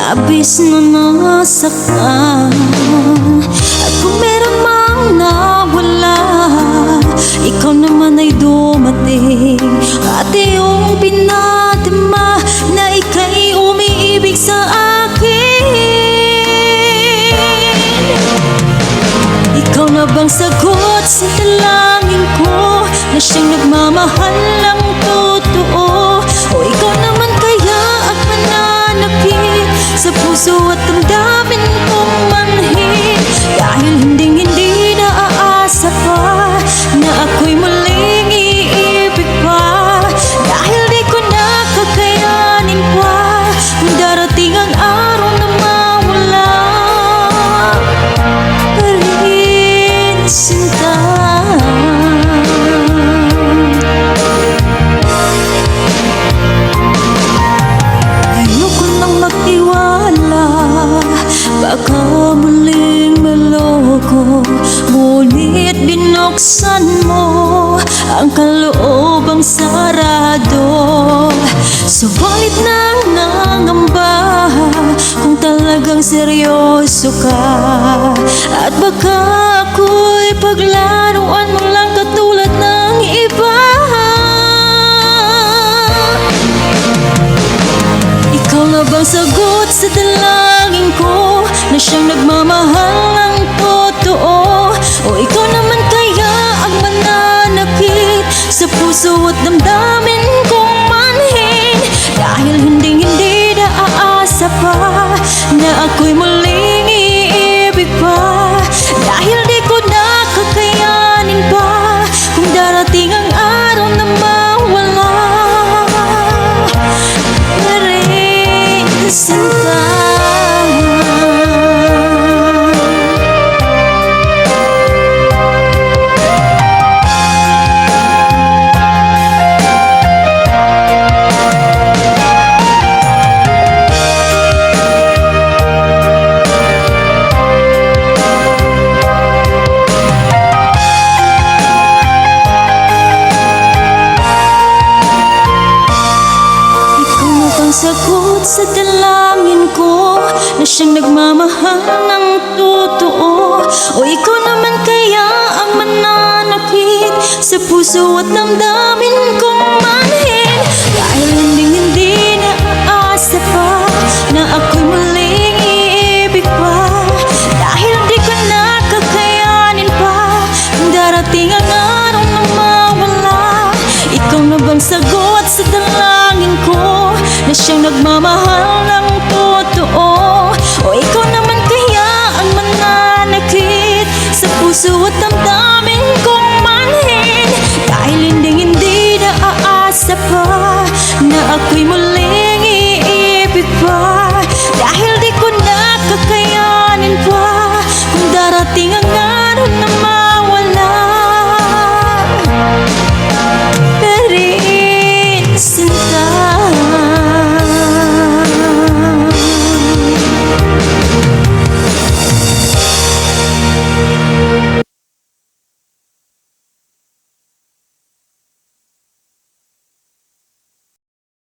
labis na nasaktan. At kung meron mang nawala, ikaw naman ay dumating. At iyong pinatama na ika'y umiibig sa akin. Ikaw na bang sagot sa dalangin ko, na siyang nagmamahal ng totoo? O ikaw naman kaya ang mananakit sa puso at damdamin kong manhid? Dahil hindi naaasa pa na ako'y muling iibig pa. Dahil di ko nakakayanin pa kung darating ang araw na mawala pa rin sinta. Ayoko nang magtiwala, baka muling maloko. Ngunit binuksan mo ang kaloobang sarado. Subalit nangangamba kung talagang seryoso ka. At baka ako'y paglaruan mo lang katulad ng iba. Ikaw na bang sagot sa dalangin ko, na siyang nagmamahal ng totoo? O ikaw naman kaya ang mananakit sa puso at damdamin kong manhin? Dahil hindi naaasa pa na ako'y muling iibig pa. Dahil di ko nakakayanin pa kung darating ang araw na mawala pa rin sinta. Sagot sa dalangin ko, na siyang nagmamahal ng totoo? O ikaw naman kaya ang mananakit sa puso at damdamin kong manhin? Dahil hindi naaasa pa na ako'y muling iibig pa. Dahil di ko nakakayanin pa kung darating ang araw na mawala. Ikaw na bang sagot sa dalangin ko, na siyang nagmamahal ng totoo? O ikaw naman kaya ang mananakit sa puso at damdamin kong manhin? Dahil hindi naaasa pa na ako'y muli